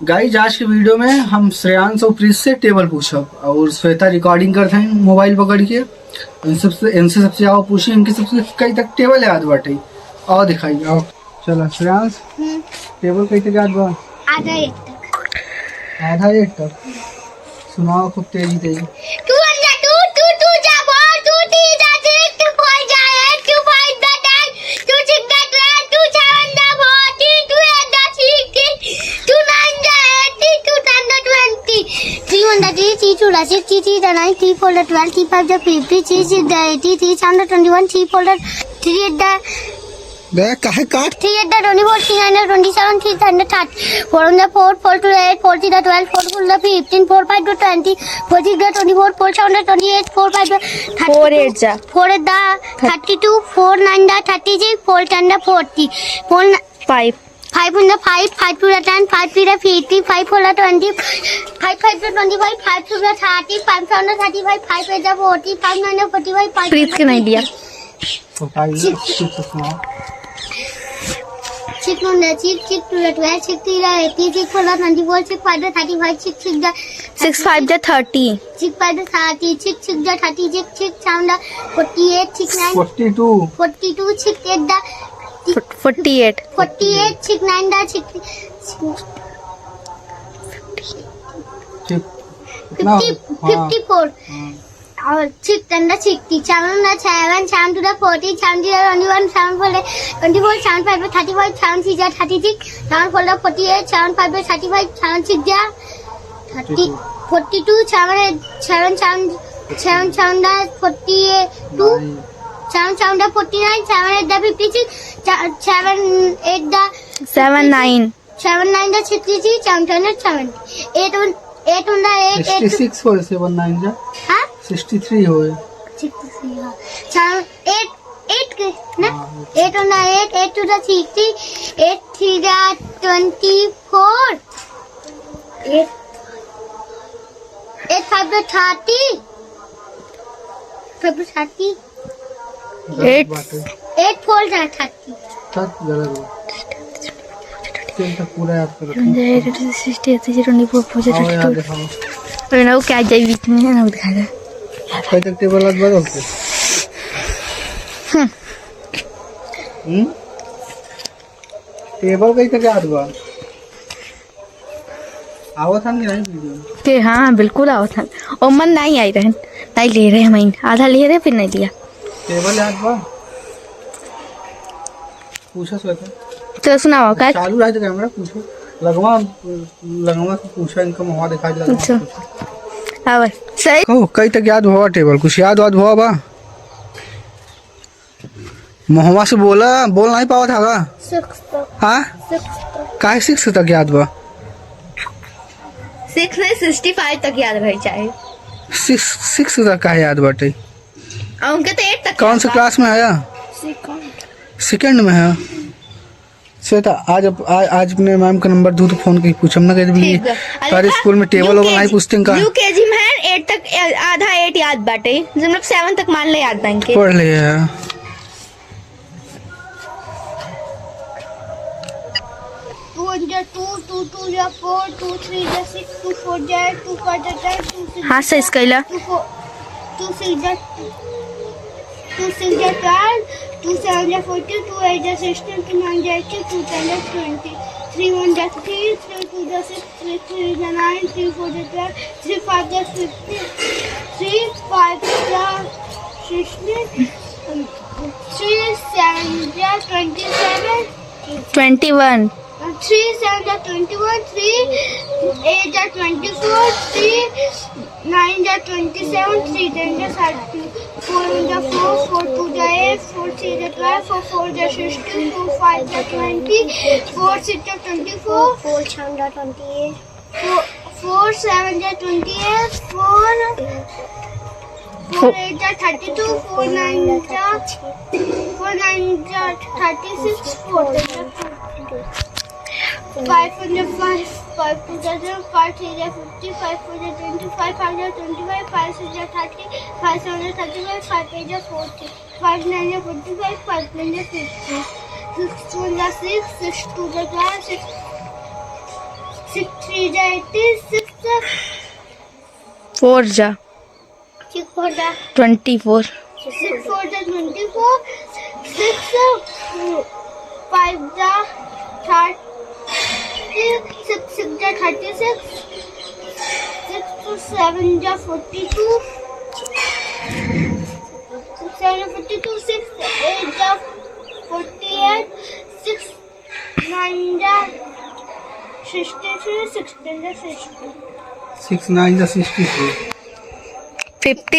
Guys आज के video में हम श्रेयांश और प्रीत से टेबल पूछब और श्वेता रिकॉर्डिंग करते हैं मोबाइल पकड़ के। इनसे सबसे आओ पूछी इनकी सबसे कई तक टेबल याद बाटे। आओ दिखाई आओ। चलो श्रेयांश टेबल कई तक याद बा? आधा एक तक। आधा एक तक सुनाओ खूब तेजी तेजी। काहे काट 3 24 3 27 3 30 4 4 4 2 8 4 3 12 4 4 15 4 5 20 4 6 24 4 7 28 4 5 4 8 जा 4 8 32 4 9 36 4 10 40 4 5 5 on the 5 5 to the 10 5 to the 50 5 for the 20 5 5 to 25 5 to the 30 5 on the 35 5 to the 40 5 9 45 5 प्रीत के नहीं दिया तो फाइल सुनाओ। 6 on the 6 to the 12 6 to the 80 6 for the 24 6 5 to 35 6 6 the 6 5 the 30 6 5 the 30 6 6 the 30 6 6 sound the 48 6 9 42 42 6 8 the 48 48 6 9 da 6 54 और 6 10 da 60 7 da 7 7 to the 40 7 to the 21 7 for the 24 7 5 to 35 7 6 da 36 7 for the 48 7 5 to 35 7 6 da 30 42 7 7 7 7 da 42 7 7 da 49 7 8 da 56 7 8 da 79 7 9 da 63 7 10 da 70 8 on 8 on da 8 66 हो 7 9 जा हां 63 हो 63 हां 7 8 के ना 8 on da 8 8 to the 60 8 3 da 24 8 8 5 da 30 5 30 8 4 da 30 तक गलत हो तेल तक पूरा याद करो। 24 और ना वो क्या जाए बीच में ना दिखा दे कई तक टेबल याद बदलते टेबल कई तक याद बा? आवत हन कि नहीं वीडियो के? हाँ बिल्कुल आवत हन और मन नहीं आई रहन नहीं ले रहे हम आधा ले रहे फिर नहीं लिया। टेबल याद बा? पूछा सोता तो सुनाओ का चालू रहा तो कैमरा पूछो लगवा से पूछा इनका मुंह दिखा दे अच्छा हां भाई सही कहो कई तक याद हुआ टेबल कुछ याद हुआ बा? मुहवा से बोल नहीं पावा था का? हाँ काहे 6 तक याद बा? 6 नहीं 65 तक याद रही चाहिए। 6 तक का याद बाटे? उनके तो 8 तक। कौन सा क्लास में आया? सेकंड में है। श्वेता आज अपने मैम का नंबर दू तो फोन करके पूछम ना कह तारे स्कूल में टेबल होगा नहीं पूछते का? यूकेजी में 8 तक आधा 8 याद बाटे मतलब 7 तक मान ले याद बैंक के पढ़ ले यार। हाँ सही स्केला 2 6 12 2 7 14 2 8 16 2 9 18 2 10 20 3 1 3 3 2 6 3 3 9 3 4 12 3 5 15 3 5 16 3 7 27 21 3 7 21 3 8 24 3 9 27 3 10 30 4 4 4 2 8 4 3 12 4 4 16 4 5 20 4 6 24 4 7 28 4 7 28 4 8 32 4 9 36 4 5 5 5 2 5 3 50 5 4 25 5 25 5 6 30 5 7 35 5 8 40 5 9 45 5 9 50 6 1 6 6 2 6 6 3 जा 80, 6 4 जा 6 4 जा 24, 6 4 जा 24, 6 5 जा 30, 6 6 जा 36, 6 to 7 जा 42, 7 42, 6 8 जा 48, 6 9 जा 63, 16 जा 60. 6 9 जा 63. 50